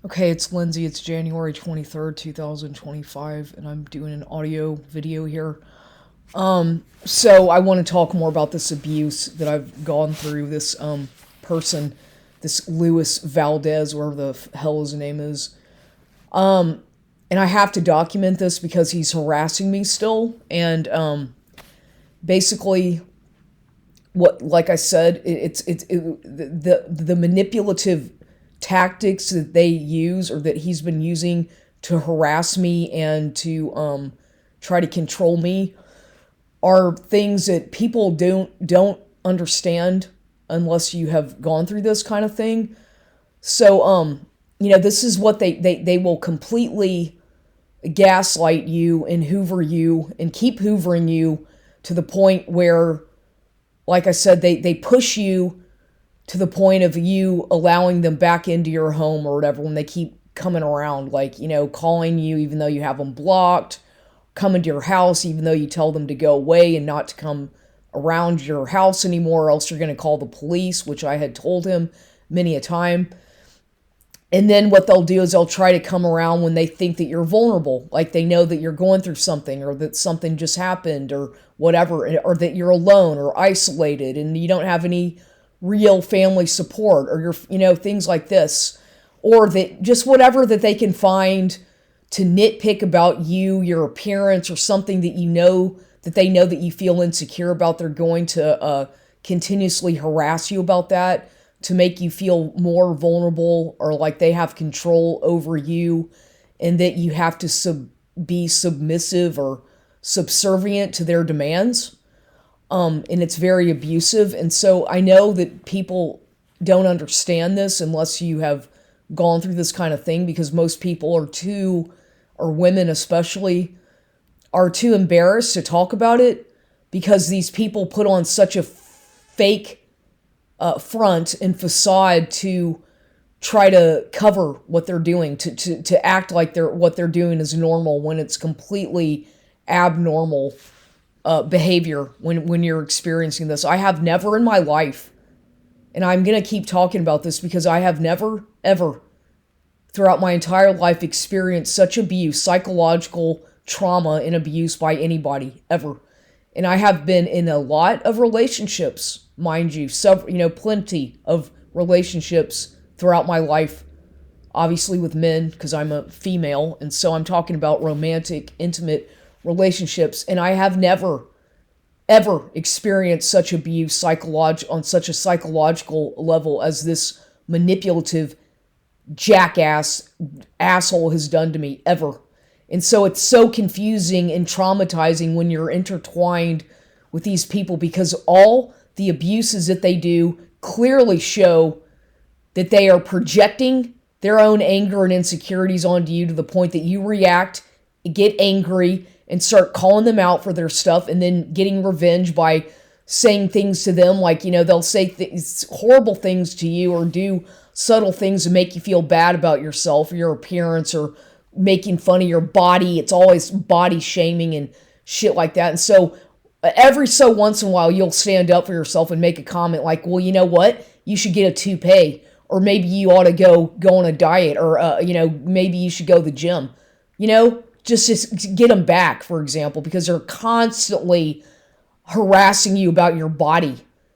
Okay, it's Lindsay. It's January 23rd, 2025, and I'm doing an audio video here. So I want to talk more about this abuse that I've gone through. This person, this Luis Valdez, whatever the hell his name is. And I have to document this because he's harassing me still. And basically, like I said, the manipulative tactics that they use or that he's been using to harass me and to try to control me are things that people don't understand unless you have gone through this kind of thing. So this is what they will completely gaslight you and hoover you and keep hoovering you to the point where, like I said, they push you to the point of you allowing them back into your home or whatever when they keep coming around, like, calling you even though you have them blocked, coming to your house even though you tell them to go away and not to come around your house anymore, or else you're going to call the police, which I had told him many a time. And then what they'll do is they'll try to come around when they think that you're vulnerable, like they know that you're going through something or that something just happened or whatever, or that you're alone or isolated and you don't have any real family support, or you're, things like this, or that just whatever that they can find to nitpick about you, your appearance, or something that they know that you feel insecure about. They're going to continuously harass you about that to make you feel more vulnerable or like they have control over you and that you have to be submissive or subservient to their demands. And it's very abusive. And so I know that people don't understand this unless you have gone through this kind of thing, because most people or women especially, are too embarrassed to talk about it because these people put on such a fake front and facade to try to cover what they're doing, to act like what they're doing is normal when it's completely abnormal behavior when you're experiencing this. I have never in my life, and I'm going to keep talking about this because I have never, ever, throughout my entire life, experienced such abuse, psychological trauma and abuse by anybody, ever. And I have been in a lot of relationships, mind you, plenty of relationships throughout my life, obviously with men, because I'm a female, and so I'm talking about romantic, intimate relationships, and I have never, ever experienced such abuse on such a psychological level as this manipulative asshole has done to me, ever. And so it's so confusing and traumatizing when you're intertwined with these people, because all the abuses that they do clearly show that they are projecting their own anger and insecurities onto you to the point that you react, get angry, and start calling them out for their stuff, and then getting revenge by saying things to them like, they'll say horrible things to you or do subtle things to make you feel bad about yourself or your appearance, or making fun of your body. It's always body shaming and shit like that. And so every so once in a while, you'll stand up for yourself and make a comment like, well, you know what? You should get a toupee, or maybe you ought to go on a diet, or, maybe you should go to the gym, just get them back, for example, because they're constantly harassing you about your body.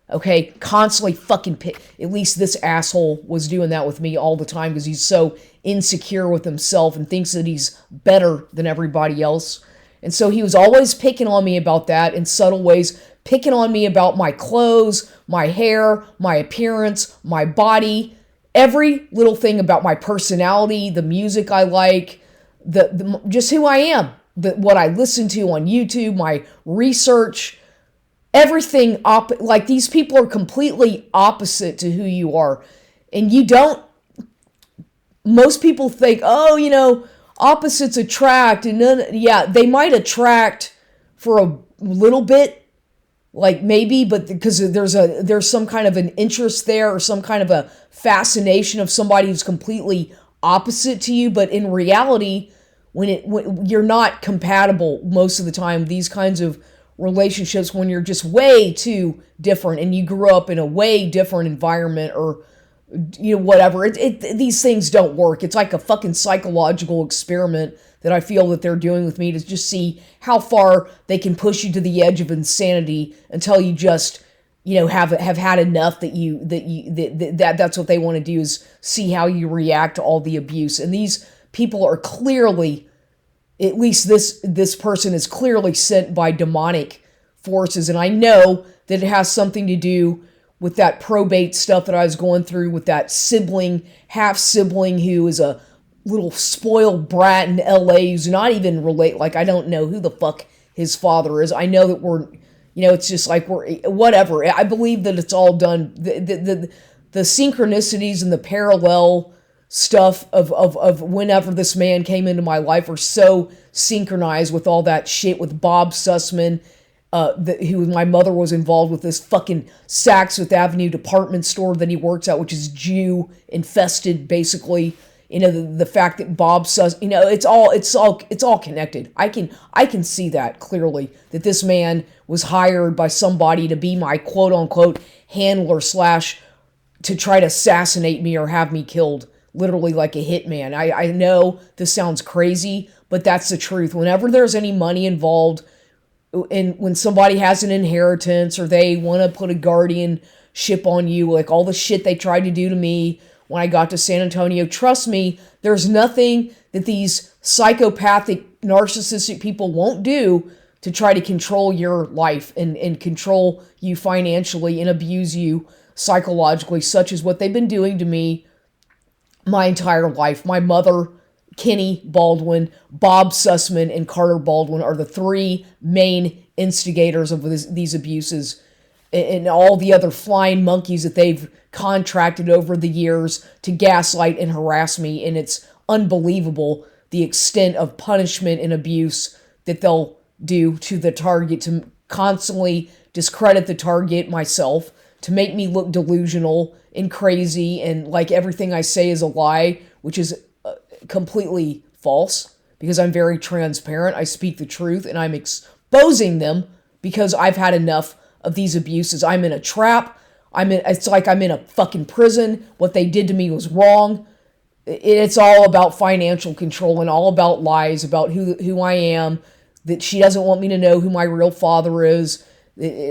Okay, constantly fucking at least this asshole was doing that with me all the time because he's so insecure with himself and thinks that he's better than everybody else. And so he was always picking on me about that in subtle ways, picking on me about my clothes, my hair, my appearance, my body, every little thing about my personality, the music I like, just who I am, what I listen to on YouTube, my research, everything. Like, these people are completely opposite to who you are. And most people think, oh, opposites attract. And then, yeah, they might attract for a little bit, like maybe, but because there's some kind of an interest there, or some kind of a fascination of somebody who's completely opposite to you. But in reality, when you're not compatible most of the time, these kinds of relationships, when you're just way too different and you grew up in a way different environment, or whatever. These things don't work. It's like a fucking psychological experiment that I feel that they're doing with me to just see how far they can push you to the edge of insanity until you just, have had enough that's what they want to do, is see how you react to all the abuse. And these people are clearly, at least this person is clearly sent by demonic forces. And I know that it has something to do with that probate stuff that I was going through with that half sibling who is a little spoiled brat in LA who's not even relate. Like, I don't know who the fuck his father is. I know that it's just like whatever. I believe that it's all done. The synchronicities and the parallel stuff of whenever this man came into my life are so synchronized with all that shit with Bob Sussman, who my mother was involved with, this fucking Saks Fifth Avenue department store that he works at, which is Jew infested, basically. The fact that Bob it's all connected. I can see that clearly, that this man was hired by somebody to be my quote unquote handler / to try to assassinate me or have me killed, literally like a hitman. I know this sounds crazy, but that's the truth. Whenever there's any money involved, and when somebody has an inheritance or they want to put a guardianship on you, like all the shit they tried to do to me when I got to San Antonio, trust me, there's nothing that these psychopathic, narcissistic people won't do to try to control your life and control you financially and abuse you psychologically, such as what they've been doing to me my entire life. My mother, Kenny Baldwin, Bob Sussman, and Carter Baldwin are the three main instigators of these abuses, and all the other flying monkeys that they've contracted over the years to gaslight and harass me. And it's unbelievable the extent of punishment and abuse that they'll do to the target, to constantly discredit the target, myself, to make me look delusional and crazy and like everything I say is a lie, which is completely false, because I'm very transparent. I speak the truth and I'm exposing them because I've had enough of these abuses. I'm in a trap. It's like I'm in a fucking prison. What they did to me was wrong. It's all about financial control and all about lies about who I am, that she doesn't want me to know who my real father is.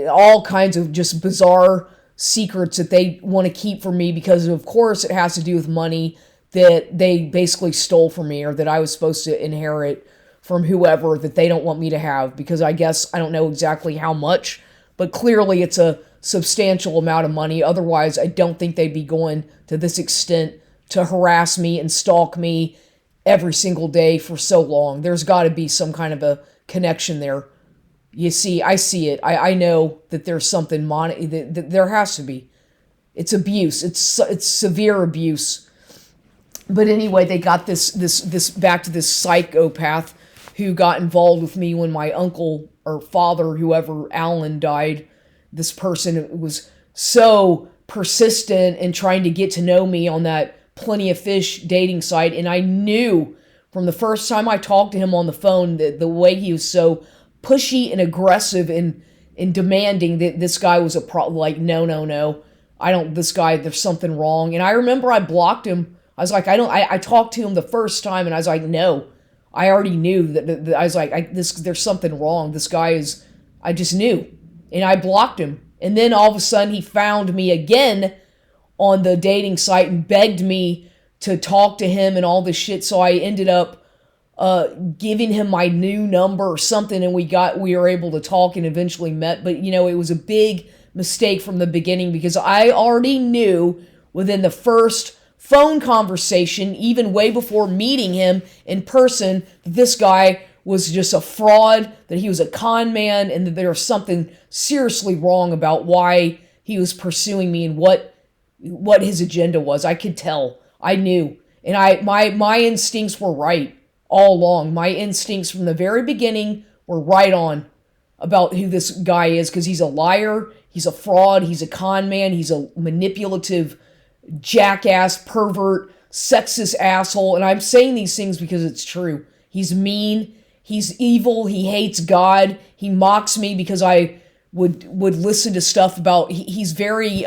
All kinds of just bizarre secrets that they want to keep from me because, of course, it has to do with money that they basically stole from me or that I was supposed to inherit from whoever that they don't want me to have, because I guess I don't know exactly how much, but clearly it's a substantial amount of money. Otherwise, I don't think they'd be going to this extent to harass me and stalk me every single day for so long. There's got to be some kind of a connection there. You see, I see it. I know that there's something that there has to be. It's abuse. It's severe abuse. But anyway, they got this back to this psychopath who got involved with me when my uncle or father, whoever, Alan, died. This person was so persistent in trying to get to know me on that Plenty of Fish dating site, and I knew from the first time I talked to him on the phone that the way he was so pushy and aggressive and demanding that this guy was like, no, this guy, there's something wrong. And I remember I blocked him. I was like, I talked to him the first time and I was like, no, I already knew that I was like, there's something wrong. This guy I just knew. And I blocked him. And then all of a sudden he found me again on the dating site and begged me to talk to him and all this shit. So I ended up giving him my new number or something, and we were able to talk and eventually met. But it was a big mistake from the beginning, because I already knew within the first phone conversation, even way before meeting him in person, that this guy was just a fraud, that he was a con man, and that there was something seriously wrong about why he was pursuing me and what his agenda was. I could tell. I knew. And my instincts were right all along. My instincts from the very beginning were right on about who this guy is, because he's a liar, he's a fraud, he's a con man, he's a manipulative jackass, pervert, sexist asshole. And I'm saying these things because it's true. He's mean, he's evil, he hates God, he mocks me because I would listen to stuff about, he's very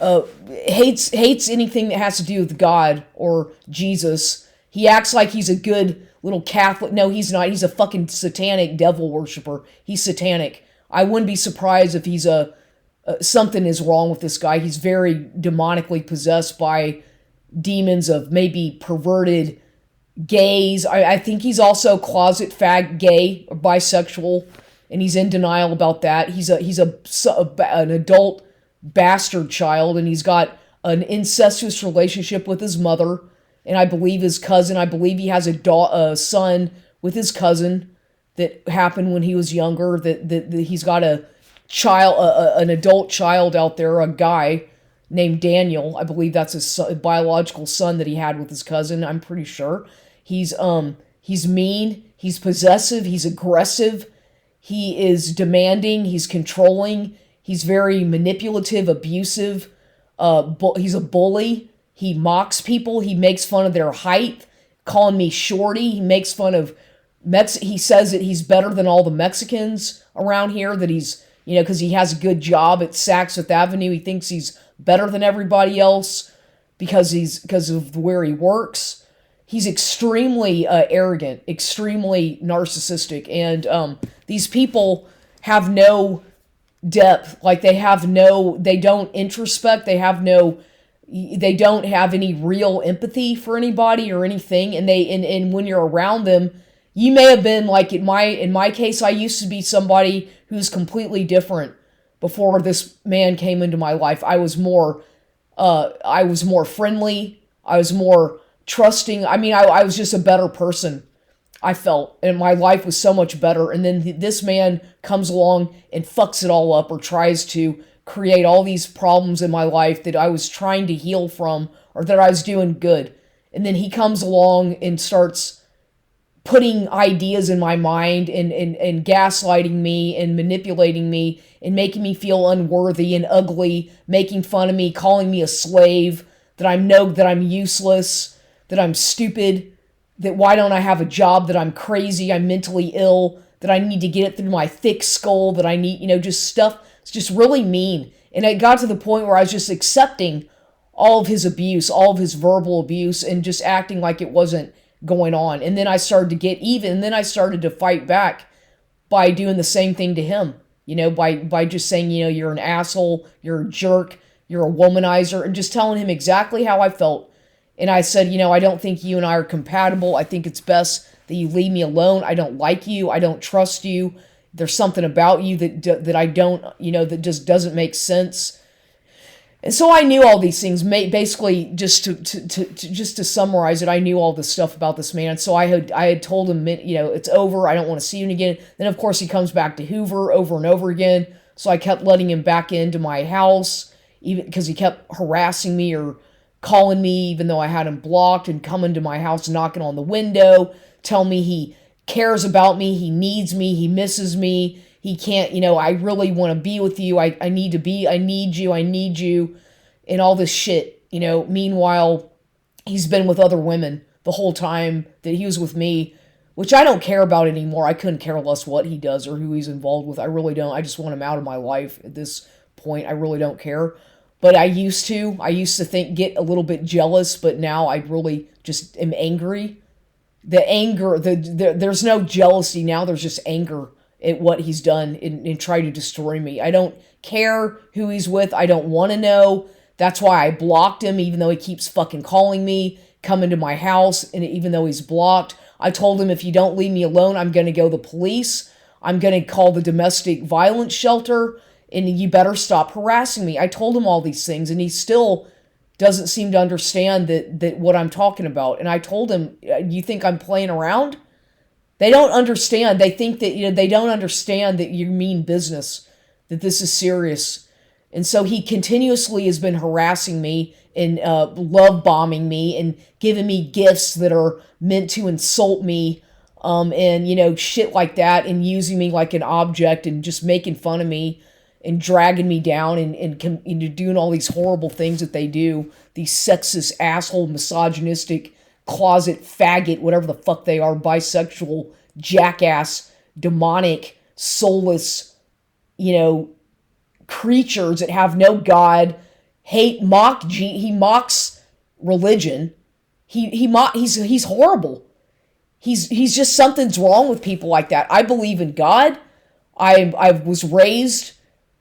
hates anything that has to do with God or Jesus. He acts like he's a good little Catholic. No, he's not. He's a fucking satanic devil worshiper. He's satanic. I wouldn't be surprised if he's something is wrong with this guy. He's very demonically possessed by demons of maybe perverted gays. I think he's also closet fag gay or bisexual, and he's in denial about that. He's an adult bastard child, and he's got an incestuous relationship with his mother, and I believe his cousin. I believe he has a son with his cousin that happened when he was younger. That he's got a child, an adult child out there, a guy named Daniel. I believe that's a biological son that he had with his cousin. I'm pretty sure. He's mean. He's possessive. He's aggressive. He is demanding. He's controlling. He's very manipulative, abusive. He's a bully. He mocks people. He makes fun of their height, calling me shorty. He makes fun of he says that he's better than all the Mexicans around here, that he's, because he has a good job at Saks Fifth Avenue. He thinks he's better than everybody else because of where he works. He's extremely arrogant, extremely narcissistic, and these people have no depth. Like they don't introspect. They don't have any real empathy for anybody or anything. And when you're around them, you may have been like in my case, I used to be somebody who's completely different before this man came into my life. I was more friendly. I was more trusting. I mean, I was just a better person, I felt, and my life was so much better. And then this man comes along and fucks it all up, or tries to create all these problems in my life that I was trying to heal from, or that I was doing good. And then he comes along and starts putting ideas in my mind and gaslighting me and manipulating me and making me feel unworthy and ugly, making fun of me, calling me a slave, that I'm useless, that I'm stupid, that why don't I have a job, that I'm crazy, I'm mentally ill, that I need to get it through my thick skull, that I need, just stuff. It's just really mean. And it got to the point where I was just accepting all of his abuse, all of his verbal abuse, and just acting like it wasn't going on. And then I started to get even, and then I started to fight back by doing the same thing to him, by just saying, you're an asshole, you're a jerk, you're a womanizer, and just telling him exactly how I felt. And I said, I don't think you and I are compatible. I think it's best that you leave me alone. I don't like you. I don't trust you. There's something about you that I don't, that just doesn't make sense. And so I knew all these things. Basically, just to summarize it, I knew all this stuff about this man. So I had told him, it's over. I don't want to see him again. Then of course he comes back to Hoover over and over again. So I kept letting him back into my house, even because he kept harassing me or calling me, even though I had him blocked, and coming to my house, knocking on the window, telling me he cares about me, he needs me, he misses me. He can't, I really want to be with you. I need you, and all this shit, Meanwhile, he's been with other women the whole time that he was with me, which I don't care about anymore. I couldn't care less what he does or who he's involved with. I really don't. I just want him out of my life at this point. I really don't care. But I used to get a little bit jealous, but now I really just am angry. The anger, there's no jealousy now. There's just anger at what he's done and try to destroy me. I don't care who he's with. I don't want to know. That's why I blocked him, even though he keeps fucking calling me, coming to my house, and even though he's blocked. I told him, if you don't leave me alone, I'm going to go to the police. I'm going to call the domestic violence shelter, and you better stop harassing me. I told him all these things, and he still doesn't seem to understand that what I'm talking about. And I told him, you think I'm playing around? They don't understand. They think that, they don't understand that you mean business, that this is serious. And so he continuously has been harassing me and love bombing me and giving me gifts that are meant to insult me, and, shit like that, and using me like an object and just making fun of me and dragging me down and doing all these horrible things that they do. These sexist, asshole, misogynistic, closet faggot, whatever the fuck they are, bisexual, jackass, demonic, soulless, creatures that have no God, he mocks religion. He's horrible. He's just, something's wrong with people like that. I believe in God. I was raised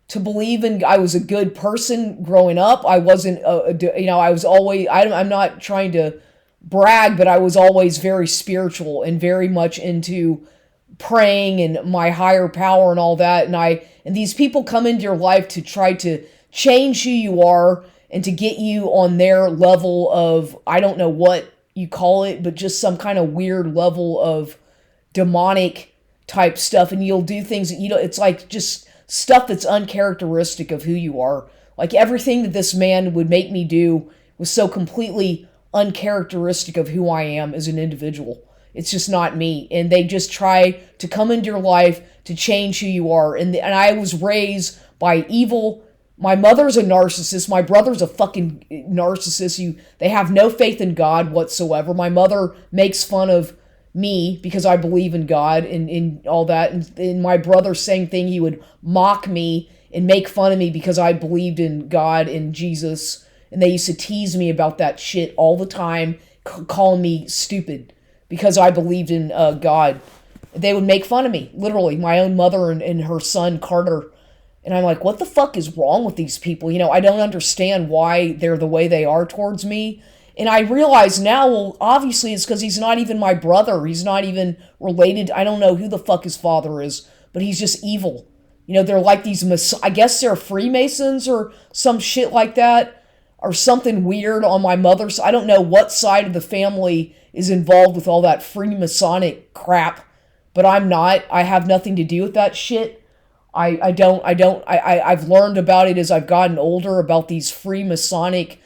to believe in. I was a good person growing up. I wasn't I was always, I'm not trying to brag, but I was always very spiritual and very much into praying and my higher power and all that. And these people come into your life to try to change who you are and to get you on their level of, I don't know what you call it, but just some kind of weird level of demonic type stuff. And you'll do things that, it's like just stuff that's uncharacteristic of who you are. Like everything that this man would make me do was so completely uncharacteristic of who I am as an individual. It's just not me. And they just try to come into your life to change who you are. And I was raised by evil. My mother's a narcissist. My brother's a fucking narcissist. They have no faith in God whatsoever. My mother makes fun of me because I believe in God and all that. And my brother, same thing. He would mock me and make fun of me because I believed in God and Jesus. And they used to tease me about that shit all the time, calling me stupid because I believed in God. They would make fun of me, literally. My own mother and her son, Carter. And I'm like, what the fuck is wrong with these people? I don't understand why they're the way they are towards me. And I realize now, well, obviously it's because he's not even my brother. He's not even related. I don't know who the fuck his father is, but he's just evil. They're like these, I guess they're Freemasons or some shit like that, or something weird on my mother's. I don't know what side of the family is involved with all that Freemasonic crap, but I'm not. I have nothing to do with that shit. I've learned about it as I've gotten older, about these Freemasons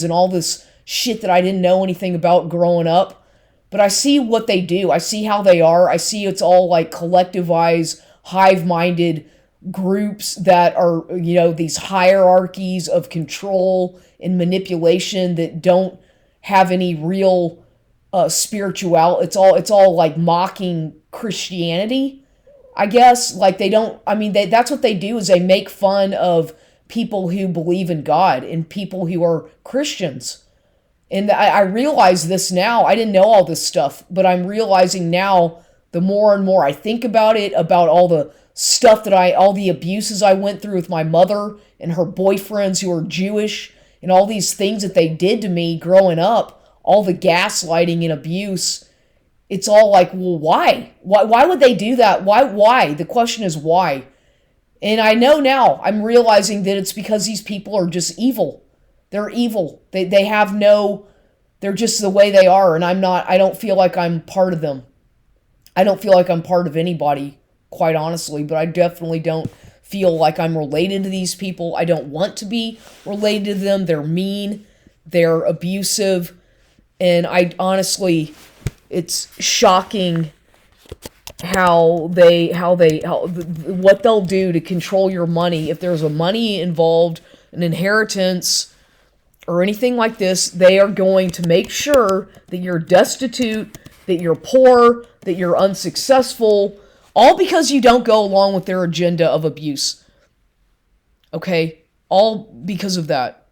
and all this shit that I didn't know anything about growing up. But I see what they do. I see how they are. I see it's all like collectivized, hive-minded groups that are, these hierarchies of control and manipulation that don't have any real spiritual. It's all like mocking Christianity, I guess. Like that's what they do, is they make fun of people who believe in God and people who are Christians. And I realize this now. I didn't know all this stuff, but I'm realizing now, the more and more I think about it, about all the stuff all the abuses I went through with my mother and her boyfriends who are Jewish, and all these things that they did to me growing up, all the gaslighting and abuse. It's all like, well, why? Why would they do that? Why? The question is why. And I know now, I'm realizing that it's because these people are just evil. They're evil. They have no, they're just the way they are. And I don't feel like I'm part of them. I don't feel like I'm part of anybody, quite honestly, but I definitely don't feel like I'm related to these people. I don't want to be related to them. They're mean. They're abusive. And it's shocking what they'll do to control your money. If there's a money involved, an inheritance, or anything like this, they are going to make sure that you're destitute, that you're poor, that you're unsuccessful, all because you don't go along with their agenda of abuse. Okay? All because of that.